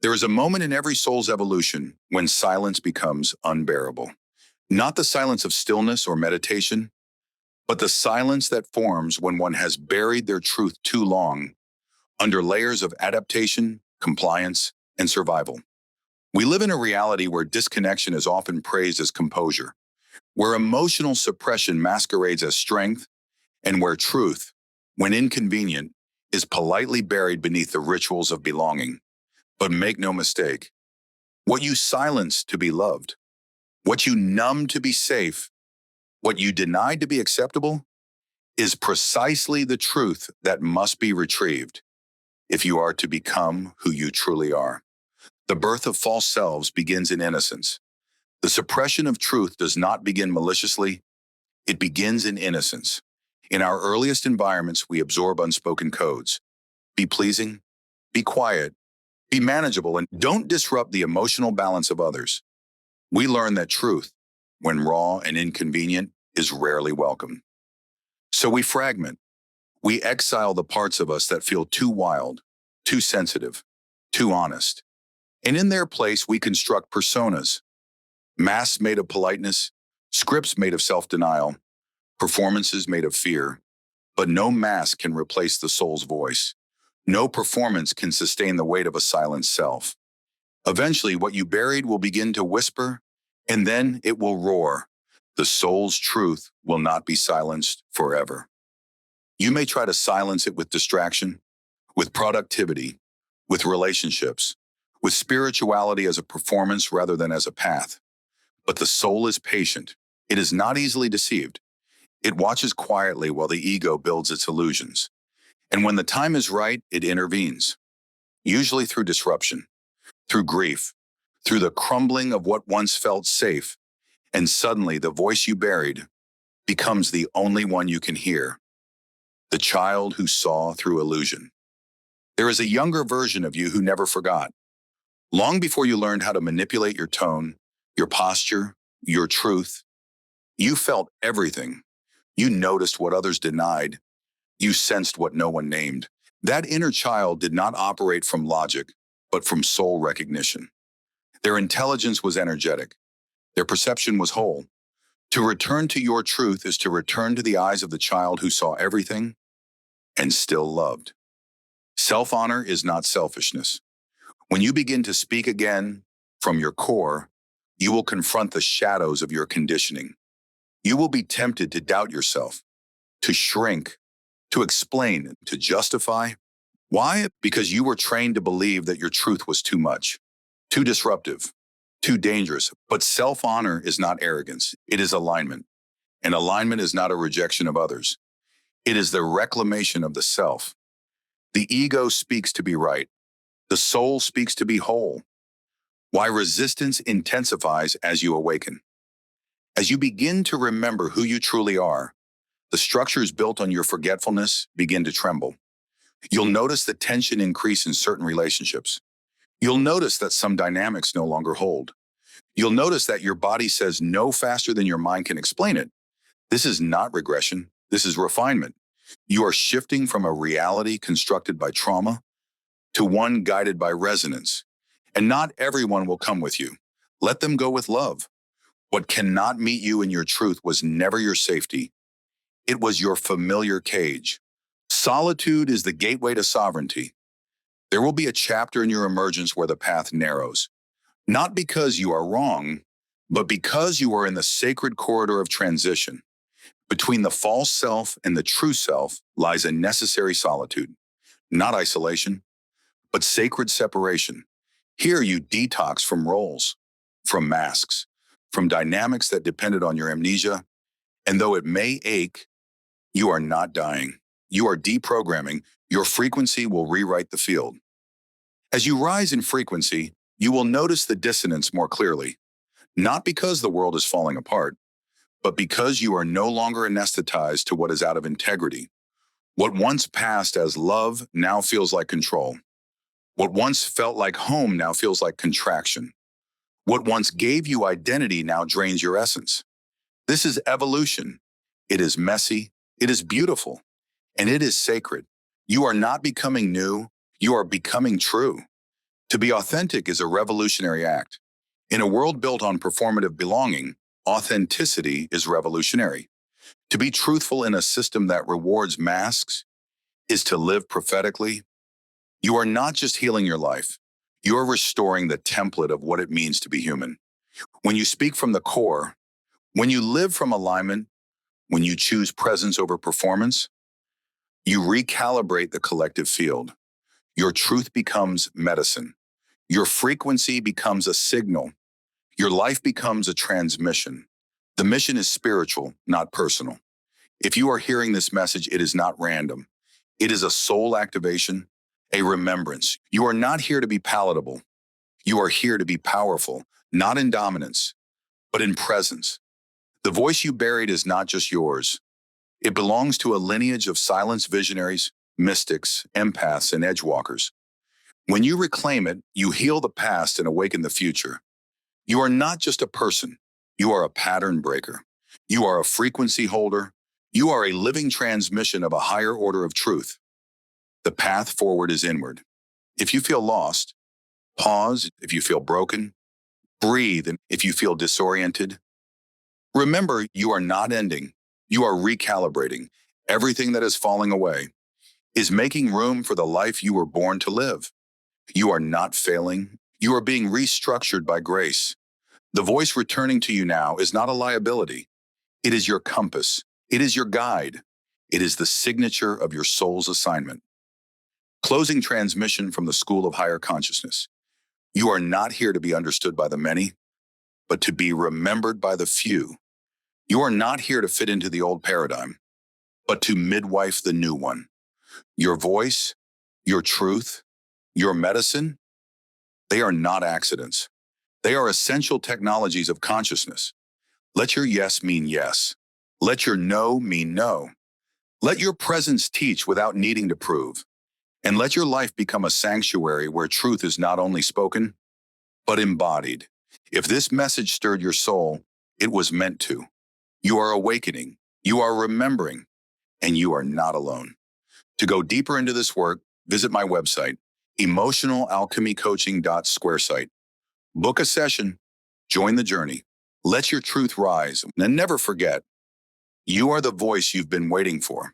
There is a moment in every soul's evolution when silence becomes unbearable. Not the silence of stillness or meditation, but the silence that forms when one has buried their truth too long under layers of adaptation, compliance, and survival. We live in a reality where disconnection is often praised as composure, where emotional suppression masquerades as strength, and where truth, when inconvenient, is politely buried beneath the rituals of belonging. But make no mistake, what you silence to be loved, what you numb to be safe, what you deny to be acceptable, is precisely the truth that must be retrieved if you are to become who you truly are. The birth of false selves begins in innocence. The suppression of truth does not begin maliciously, it begins in innocence. In our earliest environments, we absorb unspoken codes. Be pleasing, be quiet, be manageable, and don't disrupt the emotional balance of others. We learn that truth, when raw and inconvenient, is rarely welcome. So we fragment. We exile the parts of us that feel too wild, too sensitive, too honest. And in their place, we construct personas, masks made of politeness, scripts made of self-denial, performances made of fear. But no mask can replace the soul's voice. No performance can sustain the weight of a silent self. Eventually, what you buried will begin to whisper, and then it will roar. The soul's truth will not be silenced forever. You may try to silence it with distraction, with productivity, with relationships, with spirituality as a performance rather than as a path. But the soul is patient. It is not easily deceived. It watches quietly while the ego builds its illusions. And when the time is right, it intervenes, usually through disruption, through grief, through the crumbling of what once felt safe, and suddenly the voice you buried becomes the only one you can hear, the child who saw through illusion. There is a younger version of you who never forgot. Long before you learned how to manipulate your tone, your posture, your truth, you felt everything. You noticed what others denied. You sensed what no one named. That inner child did not operate from logic, but from soul recognition. Their intelligence was energetic. Their perception was whole. To return to your truth is to return to the eyes of the child who saw everything and still loved. Self-honor is not selfishness. When you begin to speak again from your core, you will confront the shadows of your conditioning. You will be tempted to doubt yourself, to shrink, to explain, to justify. Why? Because you were trained to believe that your truth was too much, too disruptive, too dangerous. But self-honor is not arrogance. It is alignment. And alignment is not a rejection of others. It is the reclamation of the self. The ego speaks to be right. The soul speaks to be whole. Why resistance intensifies as you awaken. As you begin to remember who you truly are, the structures built on your forgetfulness begin to tremble. You'll notice the tension increase in certain relationships. You'll notice that some dynamics no longer hold. You'll notice that your body says no faster than your mind can explain it. This is not regression. This is refinement. You are shifting from a reality constructed by trauma to one guided by resonance. And not everyone will come with you. Let them go with love. What cannot meet you in your truth was never your safety. It was your familiar cage. Solitude is the gateway to sovereignty. There will be a chapter in your emergence where the path narrows. Not because you are wrong, but because you are in the sacred corridor of transition. Between the false self and the true self lies a necessary solitude, not isolation, but sacred separation. Here you detox from roles, from masks, from dynamics that depended on your amnesia. And though it may ache, you are not dying. You are deprogramming. Your frequency will rewrite the field. As you rise in frequency, you will notice the dissonance more clearly, not because the world is falling apart, but because you are no longer anesthetized to what is out of integrity. What once passed as love now feels like control. What once felt like home now feels like contraction. What once gave you identity now drains your essence. This is evolution. It is messy, it is beautiful, and it is sacred. You are not becoming new, you are becoming true. To be authentic is a revolutionary act. In a world built on performative belonging, authenticity is revolutionary. To be truthful in a system that rewards masks is to live prophetically. You are not just healing your life, you are restoring the template of what it means to be human. When you speak from the core, when you live from alignment, when you choose presence over performance, you recalibrate the collective field. Your truth becomes medicine. Your frequency becomes a signal. Your life becomes a transmission. The mission is spiritual, not personal. If you are hearing this message, it is not random. It is a soul activation, a remembrance. You are not here to be palatable. You are here to be powerful, not in dominance, but in presence. The voice you buried is not just yours. It belongs to a lineage of silence visionaries, mystics, empaths, and edgewalkers. When you reclaim it, you heal the past and awaken the future. You are not just a person. You are a pattern breaker. You are a frequency holder. You are a living transmission of a higher order of truth. The path forward is inward. If you feel lost, pause. If you feel broken, breathe. And if you feel disoriented, remember you are not ending. You are recalibrating. Everything that is falling away is making room for the life you were born to live. You are not failing. You are being restructured by grace. The voice returning to you now is not a liability. It is your compass. It is your guide. It is the signature of your soul's assignment. Closing transmission from the School of Higher Consciousness. You are not here to be understood by the many, but to be remembered by the few. You are not here to fit into the old paradigm, but to midwife the new one. Your voice, your truth, your medicine, they are not accidents. They are essential technologies of consciousness. Let your yes mean yes. Let your no mean no. Let your presence teach without needing to prove. And let your life become a sanctuary where truth is not only spoken, but embodied. If this message stirred your soul, it was meant to. You are awakening, you are remembering, and you are not alone. To go deeper into this work, visit my website, emotionalalchemycoaching.squaresite. Book a session, join the journey, let your truth rise, and never forget, you are the voice you've been waiting for.